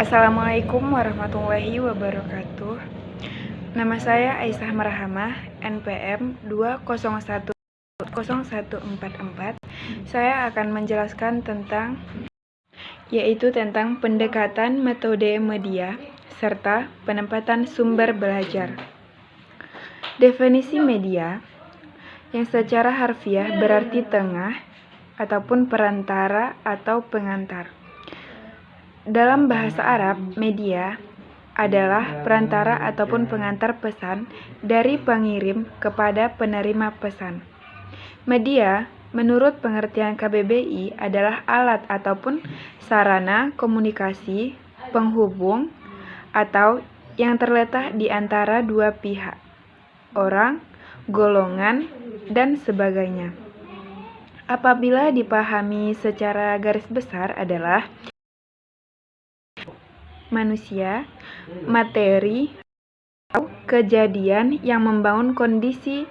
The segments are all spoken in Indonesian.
Assalamualaikum warahmatullahi wabarakatuh. Nama saya Aisyah Marhamah, NPM 2010144. Saya akan menjelaskan tentang pendekatan metode media serta penempatan sumber belajar. Definisi media yang secara harfiah berarti tengah ataupun perantara atau pengantar. Dalam bahasa Arab, media adalah perantara ataupun pengantar pesan dari pengirim kepada penerima pesan. Media, menurut pengertian KBBI, adalah alat ataupun sarana komunikasi, penghubung, atau yang terletak di antara dua pihak, orang, golongan, dan sebagainya. Apabila dipahami secara garis besar adalah manusia, materi, atau kejadian yang membangun kondisi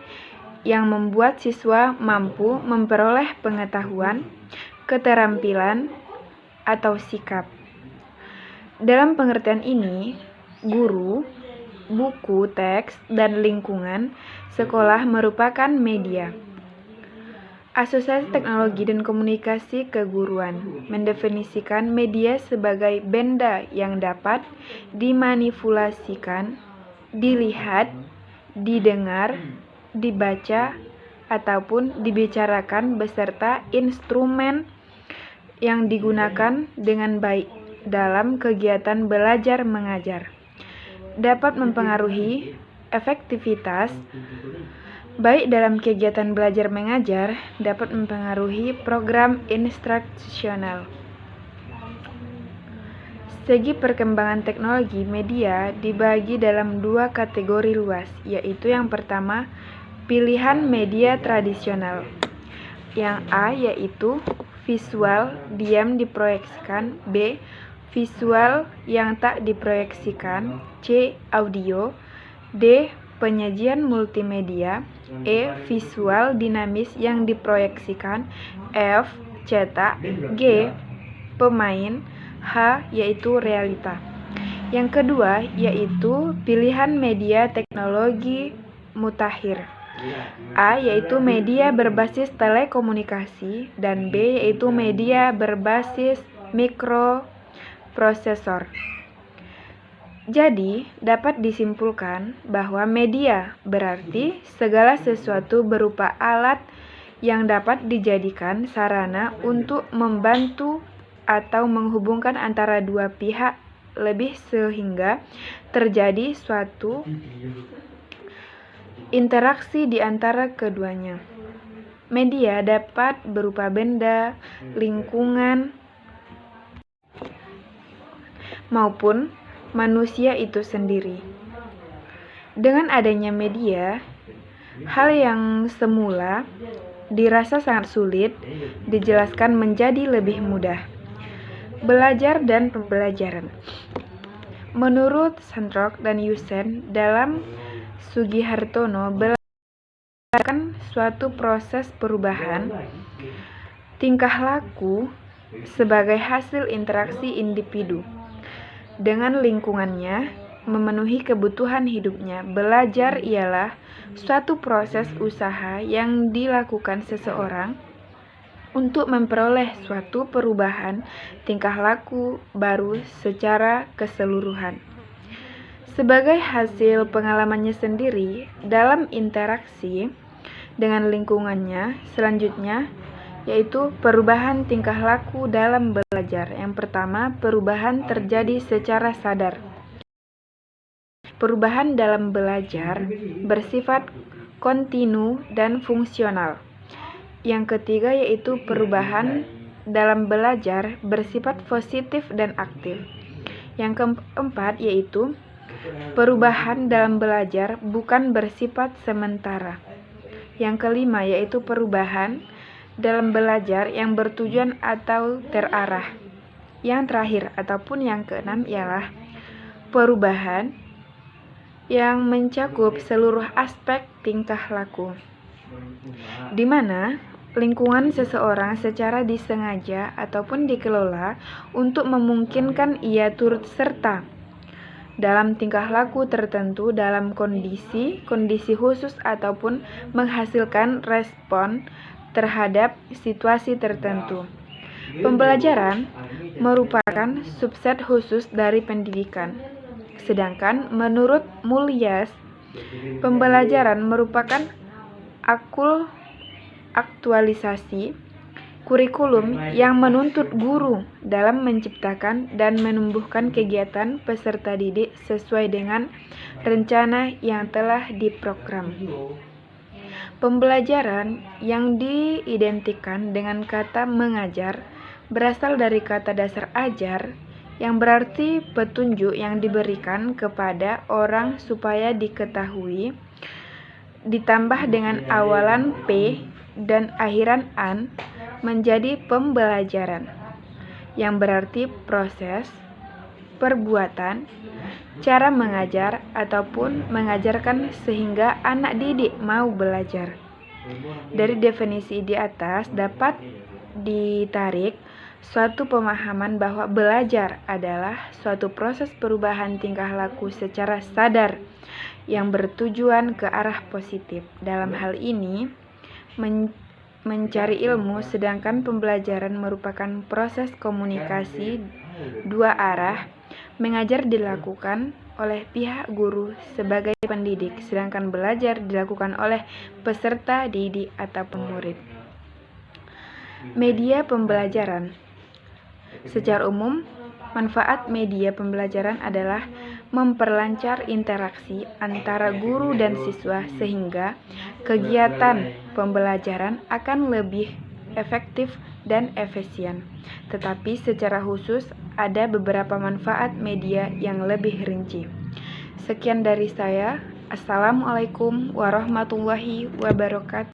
yang membuat siswa mampu memperoleh pengetahuan, keterampilan, atau sikap. Dalam pengertian ini, guru, buku, teks, dan lingkungan sekolah merupakan media. Asosiasi Teknologi dan Komunikasi Keguruan mendefinisikan media sebagai benda yang dapat dimanipulasikan, dilihat, didengar, dibaca, ataupun dibicarakan beserta instrumen yang digunakan dengan baik dalam kegiatan belajar mengajar. Dapat mempengaruhi efektivitas baik dalam kegiatan belajar mengajar, dapat mempengaruhi program instruksional. Segi perkembangan teknologi media dibagi dalam dua kategori luas, yaitu yang pertama, pilihan media tradisional. Yang A yaitu visual diam diproyeksikan, B visual yang tak diproyeksikan, C audio, D penyajian multimedia, E visual dinamis yang diproyeksikan, F cetak, G pemain, H yaitu realita. Yang kedua yaitu pilihan media teknologi mutakhir. A yaitu media berbasis telekomunikasi dan B yaitu media berbasis mikroprosesor. Jadi, dapat disimpulkan bahwa media berarti segala sesuatu berupa alat yang dapat dijadikan sarana untuk membantu atau menghubungkan antara dua pihak lebih sehingga terjadi suatu interaksi di antara keduanya. Media dapat berupa benda, lingkungan, maupun manusia itu sendiri. Dengan adanya media, hal yang semula dirasa sangat sulit dijelaskan menjadi lebih mudah. Belajar dan pembelajaran. Menurut Sandrock dan Yusen dalam Sugihartono, belajar suatu proses perubahan tingkah laku sebagai hasil interaksi individu dengan lingkungannya memenuhi kebutuhan hidupnya. Belajar ialah suatu proses usaha yang dilakukan seseorang untuk memperoleh suatu perubahan tingkah laku baru secara keseluruhan. Sebagai hasil pengalamannya sendiri dalam interaksi dengan lingkungannya, selanjutnya yaitu perubahan tingkah laku dalam belajar. Yang pertama, perubahan terjadi secara sadar. Perubahan dalam belajar bersifat kontinu dan fungsional. Yang ketiga yaitu perubahan dalam belajar bersifat positif dan aktif. Yang keempat yaitu perubahan dalam belajar bukan bersifat sementara. Yang kelima yaitu perubahan dalam belajar yang bertujuan atau terarah. Yang terakhir ataupun yang keenam ialah perubahan yang mencakup seluruh aspek tingkah laku, di mana lingkungan seseorang secara disengaja ataupun dikelola untuk memungkinkan ia turut serta dalam tingkah laku tertentu dalam kondisi khusus ataupun menghasilkan respon terhadap situasi tertentu. Pembelajaran merupakan subset khusus dari pendidikan. Sedangkan menurut Mulyas, pembelajaran merupakan aktualisasi kurikulum yang menuntut guru dalam menciptakan dan menumbuhkan kegiatan peserta didik sesuai dengan rencana yang telah diprogram. Pembelajaran yang diidentikan dengan kata mengajar berasal dari kata dasar ajar, yang berarti petunjuk yang diberikan kepada orang supaya diketahui, ditambah dengan awalan P dan akhiran an, menjadi pembelajaran, yang berarti proses, perbuatan, cara mengajar ataupun mengajarkan sehingga anak didik mau belajar. Dari definisi di atas dapat ditarik suatu pemahaman bahwa belajar adalah suatu proses perubahan tingkah laku secara sadar yang bertujuan ke arah positif. Dalam hal ini, mencari ilmu, sedangkan pembelajaran merupakan proses komunikasi dua arah. Mengajar dilakukan oleh pihak guru sebagai pendidik, sedangkan belajar dilakukan oleh peserta didik ataupun murid. Media pembelajaran. Secara umum, manfaat media pembelajaran adalah memperlancar interaksi antara guru dan siswa sehingga kegiatan pembelajaran akan lebih efektif dan efisien. Tetapi secara khusus ada beberapa manfaat media yang lebih rinci. Sekian dari saya. Assalamualaikum warahmatullahi wabarakatuh.